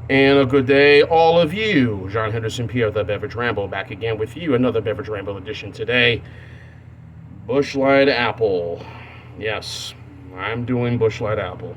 And a good day, all of you. John Henderson Pierre, the Beverage Ramble, back again with you. Another Beverage Ramble edition today. Busch Light Apple. Yes, I'm doing Busch Light Apple.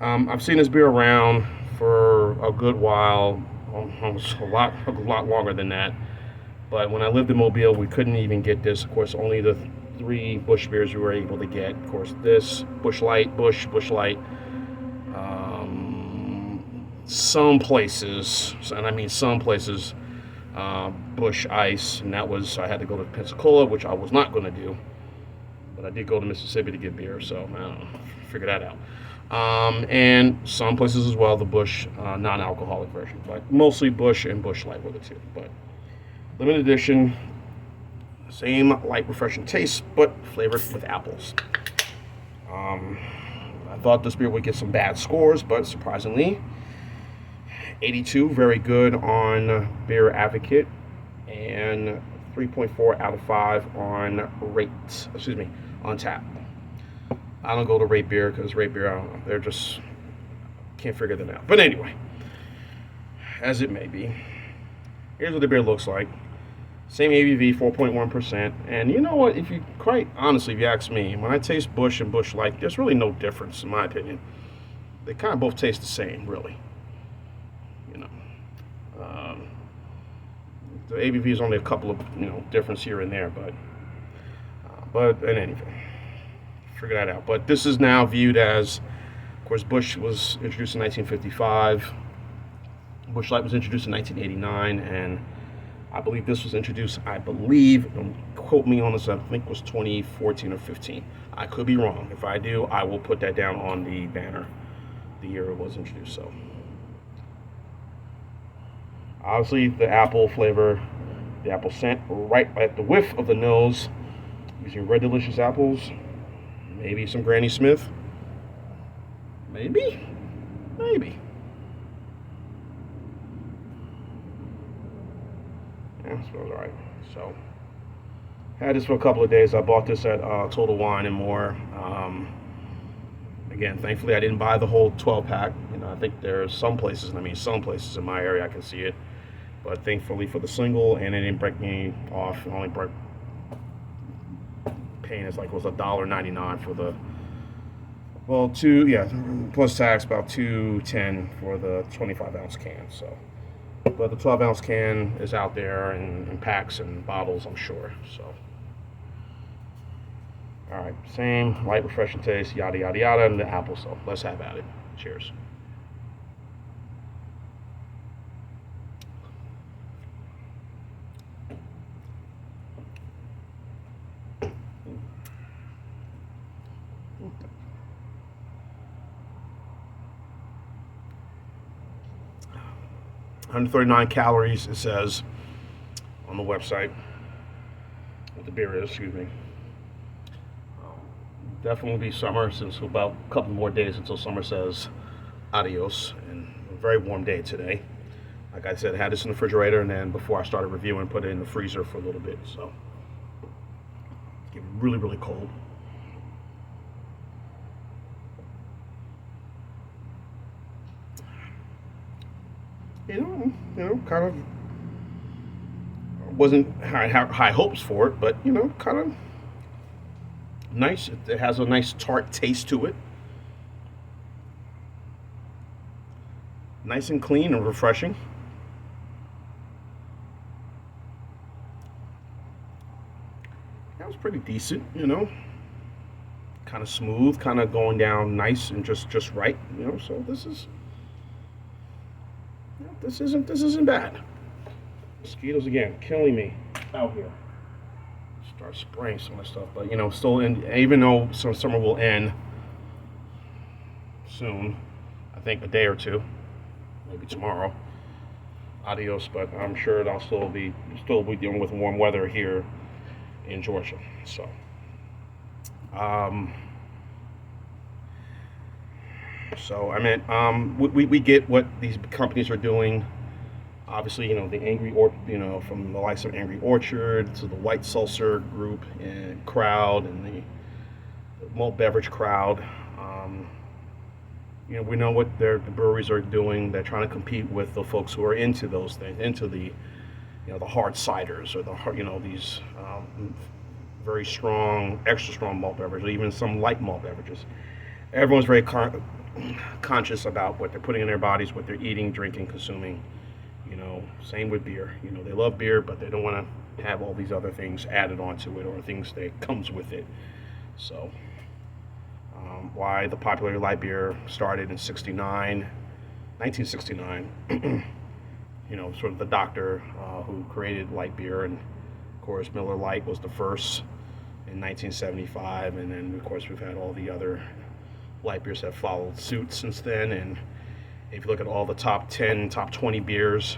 I've seen this beer around for a good while, almost a lot longer than that. But when I lived in Mobile, we couldn't even get this. Of course, only the three Busch beers we were able to get. Of course, this Busch Light, Busch Light. Some places, and I mean some places, Busch Ice, and that was I had to go to Pensacola, which I was not going to do, but I did go to Mississippi to get beer, so I don't know, figure that out. And some places as well, the Busch non-alcoholic version, but mostly Busch and Busch Light were the two. But limited edition, same light, refreshing taste, but flavored with apples. I thought this beer would get some bad scores, but surprisingly, 82, very good on Beer Advocate, and 3.4 out of 5 on on tap. I don't go to rate beer because rate beer, I don't know, they're just, can't figure that out. But anyway, as it may be, here's what the beer looks like. Same ABV, 4.1%. And you know what, if you ask me, when I taste Busch and Busch Light, there's really no difference in my opinion. They kind of both taste the same, really. The ABV is only a couple of difference here and there, but in any event, figure that out. But this is now viewed as, of course, Busch was introduced in 1955. Busch Light was introduced in 1989, and I believe this was introduced. Don't quote me on this. I think it was 2014 or 15. I could be wrong. If I do, I will put that down on the banner. The year it was introduced. So. Obviously, the apple flavor, the apple scent, right at the whiff of the nose, using Red Delicious apples, maybe some Granny Smith, maybe. Yeah, smells alright. So, had this for a couple of days. I bought this at Total Wine and More. Again, thankfully, I didn't buy the whole 12-pack. I think there's some places in my area I can see it. But thankfully for the single, and it didn't break me off. It only broke paying it was $1.99 for the plus tax about $2.10 for the 25-ounce can. So, but the 12-ounce can is out there in packs and bottles, I'm sure. So, all right, same light, refreshing taste, yada yada yada, and the apple. So let's have at it. Cheers. 139 calories, it says on the website. What the beer is, excuse me. Definitely be summer, since about a couple more days until summer says adios. And a very warm day today. Like I said, I had this in the refrigerator, and then before I started reviewing, put it in the freezer for a little bit. So it's getting really, really cold. Kind of wasn't high hopes for it, but kind of nice. It has a nice tart taste to it. Nice and clean and refreshing. That was pretty decent, kind of smooth, kind of going down nice and just right, So this isn't bad. Mosquitoes again, killing me out here. Start spraying some of this stuff, but still even though summer will end soon, I think a day or two, maybe tomorrow. Adios, but I'm sure I'll still be dealing with warm weather here in Georgia. So, we get what these companies are doing. Obviously, the from the likes of Angry Orchard to the White Seltzer group and crowd and the malt beverage crowd. we know what the breweries are doing. They're trying to compete with the folks who are into those things, into the hard ciders or these very strong, extra strong malt beverages, even some light malt beverages. Everyone's very conscious about what they're putting in their bodies, what they're eating, drinking, consuming. Same with beer. They love beer, but they don't want to have all these other things added onto it or things that comes with it. So, why the popular light beer started in 1969. Sort of the doctor who created light beer, and of course Miller Lite was the first in 1975, and then of course we've had all the other light beers that followed suit since then. And if you look at all the top 10, top 20 beers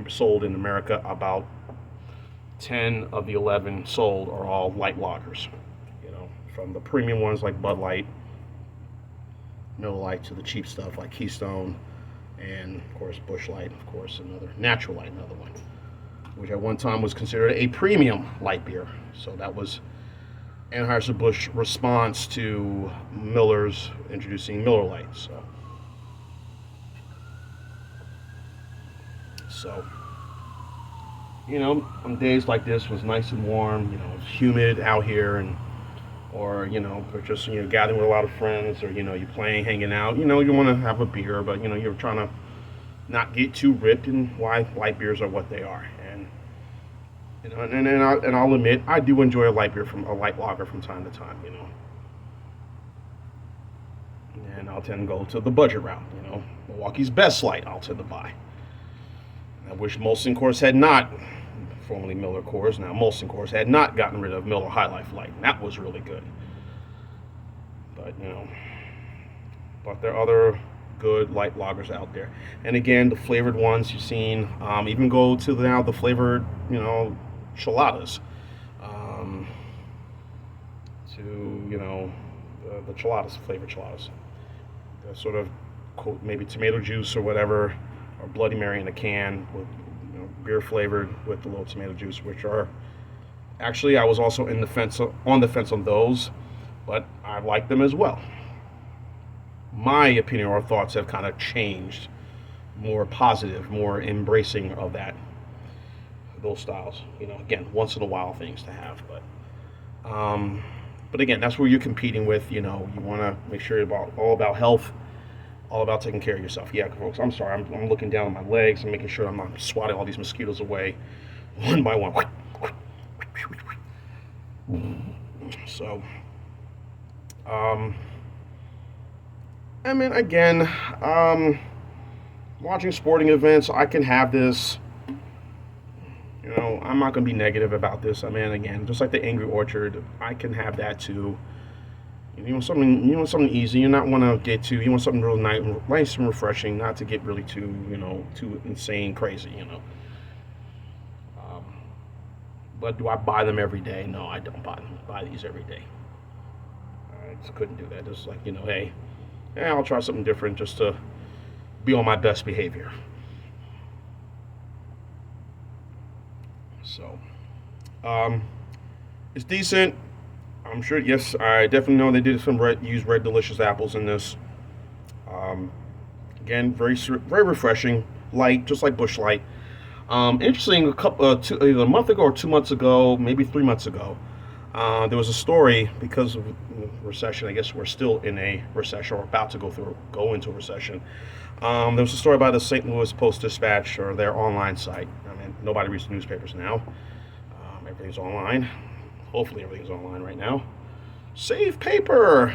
sold in America, about 10 of the 11 sold are all light lagers. From the premium ones like Bud Light, Miller Lite, to the cheap stuff like Keystone, and of course Busch Light, of course another Natural Light, another one, which at one time was considered a premium light beer. So that was Anheuser-Busch response to Miller's introducing Miller Lite. So, on days like this, was nice and warm. It's humid out here, or just gathering with a lot of friends, or you're playing, hanging out. You want to have a beer, but you're trying to not get too ripped, and why light beers are what they are. And and I'll admit, I do enjoy a light beer, from a light lager from time to time. And I'll tend to go to the budget route. Milwaukee's Best Light I'll tend to buy. I wish Molson Coors had not, formerly Miller Coors, now Molson Coors, had not gotten rid of Miller High Life Light. And that was really good. But, but there are other good light lagers out there. And again, the flavored ones you've seen, even go to now the flavored, cheladas. The cheladas, flavored cheladas. The sort of, maybe tomato juice or whatever, or Bloody Mary in a can with beer flavored with a little tomato juice, which are actually, I was also on the fence on those, but I like them as well. My opinion or thoughts have kind of changed, more positive, more embracing of those styles. Again, once in a while things to have, but again, that's where you're competing with. You want to make sure all about health, all about taking care of yourself. Yeah, folks, I'm sorry. I'm looking down at my legs and making sure I'm not swatting all these mosquitoes away one by one. So, again, watching sporting events, I can have this. I'm not going to be negative about this. Again, just like the Angry Orchard, I can have that too. You want something easy. You not want to get too. You want something real nice and refreshing, not to get really too insane, crazy. But do I buy them every day? No, I don't buy these every day. I just couldn't do that. Just like hey, I'll try something different just to be on my best behavior. So, it's decent. I'm sure. Yes, I definitely know they did use red delicious apples in this. Again, very refreshing, light, just like Busch Light. Interesting. Either a month ago or 2 months ago, maybe 3 months ago, there was a story because of recession. I guess we're still in a recession, or about to go into a recession. There was a story about the St. Louis Post-Dispatch, or their online site. Nobody reads newspapers now. Everything's online. Hopefully everything's online right now. Save paper.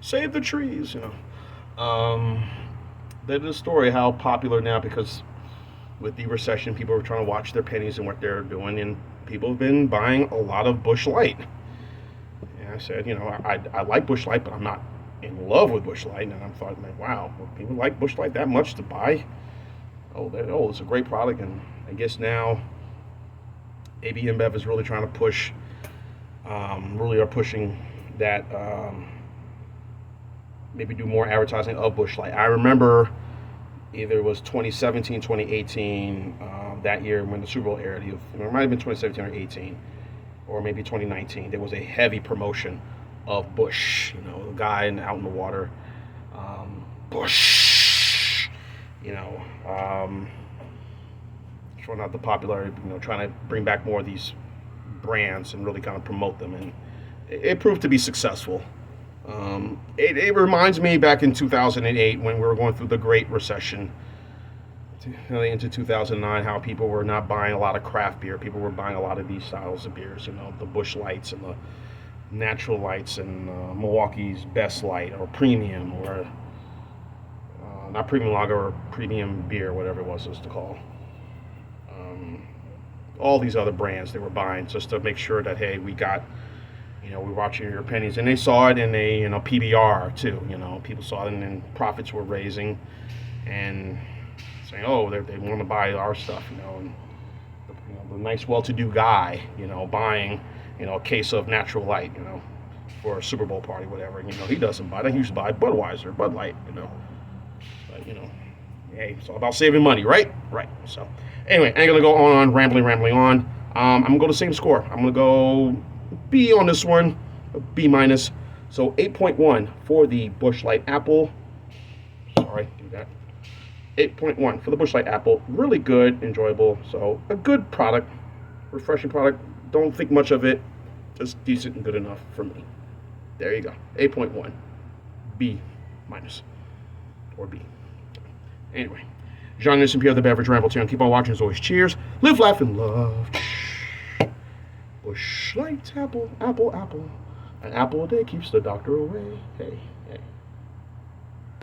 Save the trees, They did a story how popular now, because with the recession, people are trying to watch their pennies and what they're doing, and people have been buying a lot of Busch Light. And I said, I like Busch Light, but I'm not in love with Busch Light. And I thought, wow, people like Busch Light that much to buy? It's a great product. And I guess now AB-InBev is really trying to push, really are pushing that, maybe do more advertising of Busch Light. I remember either it was 2017, 2018, that year when the Super Bowl aired. It might have been 2017 or 18, or maybe 2019. There was a heavy promotion of Busch, the guy out in the water, Busch. Showing out the popularity, trying to bring back more of these brands and really kind of promote them, and it proved to be successful. It reminds me back in 2008 when we were going through the Great Recession, into 2009, how people were not buying a lot of craft beer. People were buying a lot of these styles of beers, the Busch Lights and the Natural Lights and Milwaukee's Best Light or Premium or not Premium Lager or Premium Beer, whatever it was to call. All these other brands they were buying just to make sure that, hey, we got, we're watching your pennies, and they saw it in a PBR too. People saw it, and then profits were raising, and saying, oh, they want to buy our stuff, and the nice well-to-do guy, buying, a case of Natural Light, for a Super Bowl party, whatever. And, he doesn't buy that. He used to buy Budweiser, Bud Light, But, hey, it's all about saving money, right? Right. So, anyway, I ain't going to go on, rambling on. I'm going to go the same score. I'm going to go B on this one, a B minus. So, 8.1 for the Busch Light Apple. Sorry, do that. 8.1 for the Busch Light Apple. Really good, enjoyable. So, a good product, refreshing product. Don't think much of it. Just decent and good enough for me. There you go. 8.1. B minus. Or B. Anyway, John Newsom here, the Beverage Ramble Channel. Keep on watching as always. Cheers. Live, laugh, and love. Busch Light Apple, apple, apple. An apple a day keeps the doctor away. Hey.